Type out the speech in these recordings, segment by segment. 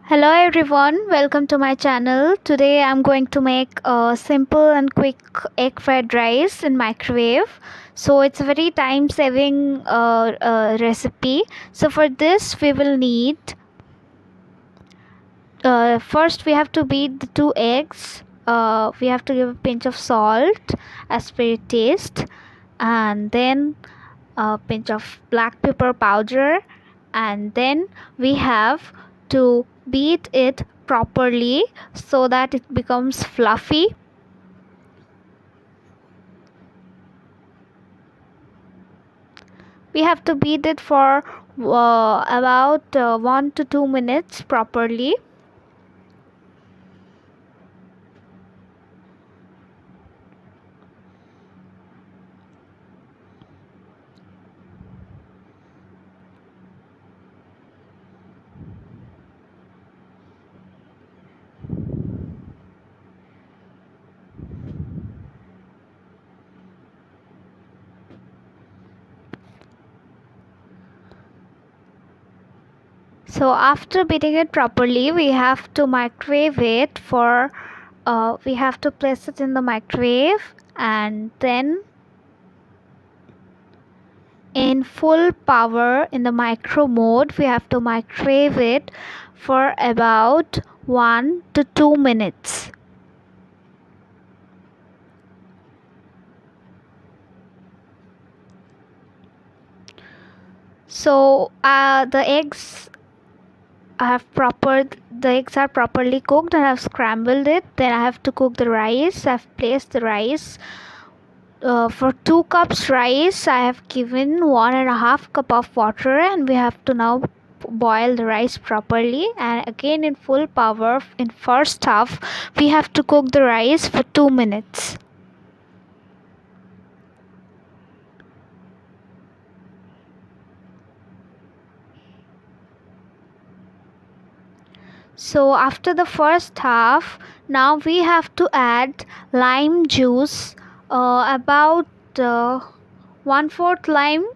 Hello everyone, welcome to my channel. Today I'm going to make a simple and quick egg fried rice in microwave. So it's a very time saving recipe. So for this we will need, first we have to beat the 2 eggs. We have to give a pinch of salt as per your taste, and then a pinch of black pepper powder, and then we have to beat it properly so that it becomes fluffy. We have to beat it for about 1 to 2 minutes properly. So after beating it properly, we have to microwave it for we have to place it in the microwave, and then in full power in the micro mode we have to microwave it for about 1 to 2 minutes. So the eggs are properly cooked, and I've scrambled it. Then I have to cook the rice. I've placed the rice. For 2 cups rice, I have given 1.5 cup of water, and we have to now boil the rice properly. And again, in full power, in first half, we have to cook the rice for 2 minutes. So after the first half, now we have to add lime juice, about 1/4 lime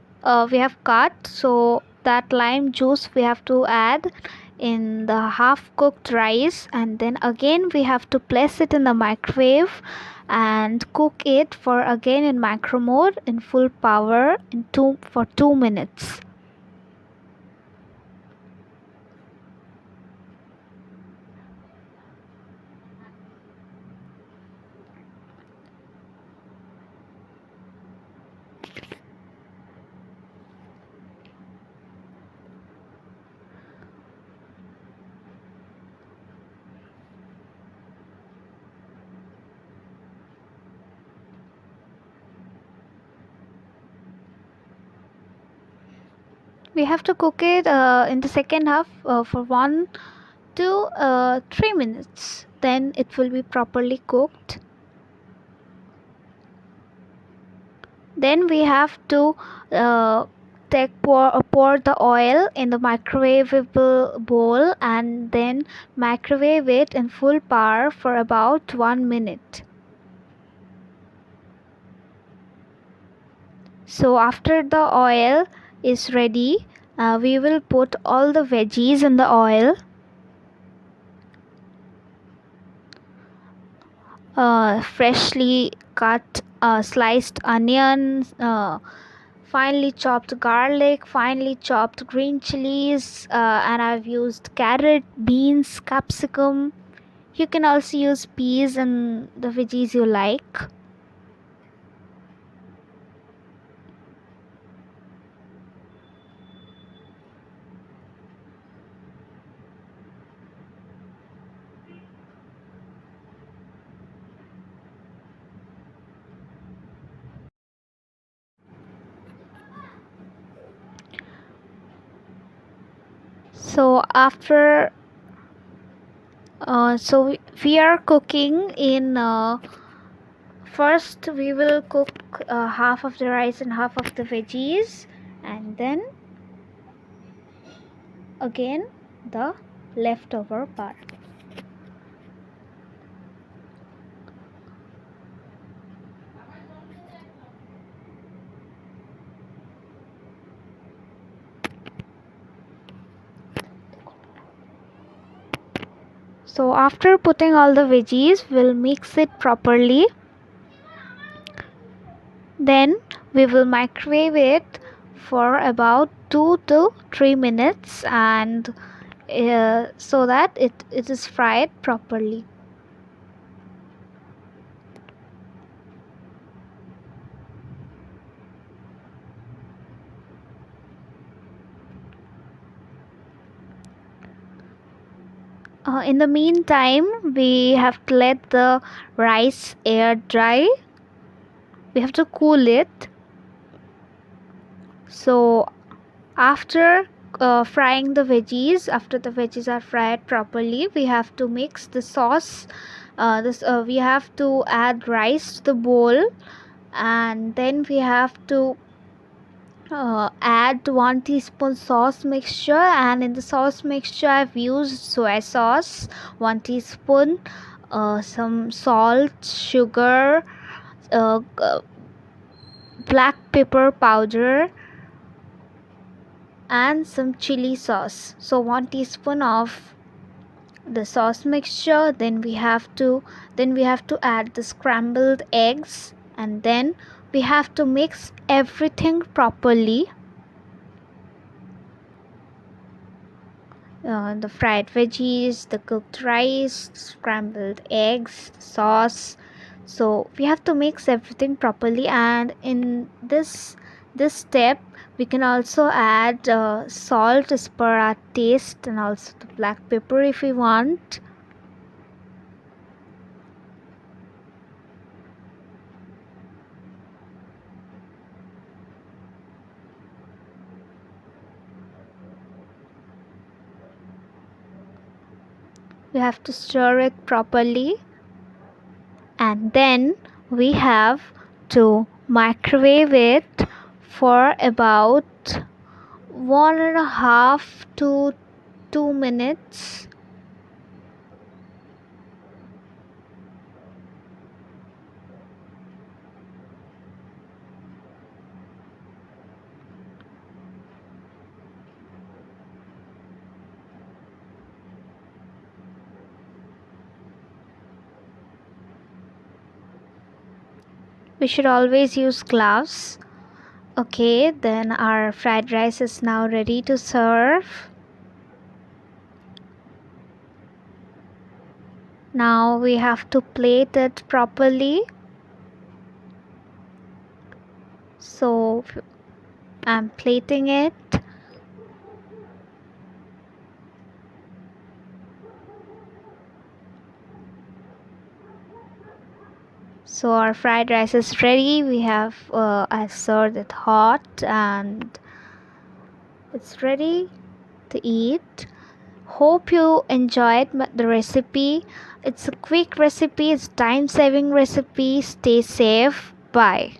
we have cut. So that lime juice we have to add in the half cooked rice, and then again we have to place it in the microwave and cook it for again in micro mode in full power for 2 minutes. We have to cook it in the second half for 1 to 3 minutes. Then it will be properly cooked. Then we have to pour the oil in the microwavable bowl, and then microwave it in full power for about 1 minute. So after the oil is ready, we will put all the veggies in the oil. Freshly cut sliced onions, finely chopped garlic, finely chopped green chilies, and I've used carrot, beans, capsicum. You can also use peas and the veggies you like. So after we are cooking in first we will cook half of the rice and half of the veggies, and then again the leftover part. So after putting all the veggies, we'll mix it properly. Then we will microwave it for about 2 to 3 minutes, and so that it is fried properly. In the meantime, we have to let the rice air dry. We have to cool it. So after frying the veggies, after the veggies are fried properly, we have to mix the sauce. We have to add rice to the bowl, and then we have to add 1 teaspoon sauce mixture, and in the sauce mixture I've used soy sauce 1 teaspoon, some salt, sugar, black pepper powder, and some chili sauce. So 1 teaspoon of the sauce mixture. Then we have to add the scrambled eggs, and then we have to mix everything properly. The fried veggies, the cooked rice, scrambled eggs, sauce. So we have to mix everything properly, and in this step we can also add salt as per our taste, and also the black pepper if we want. We have to stir it properly, and then we have to microwave it for about 1.5 to 2 minutes. We should always use gloves. Okay, then our fried rice is now ready to serve. Now we have to plate it properly. So I'm plating it. So our fried rice is ready. I served it hot, and it's ready to eat. Hope you enjoyed the recipe. It's a quick recipe, it's time saving recipe. Stay safe. Bye.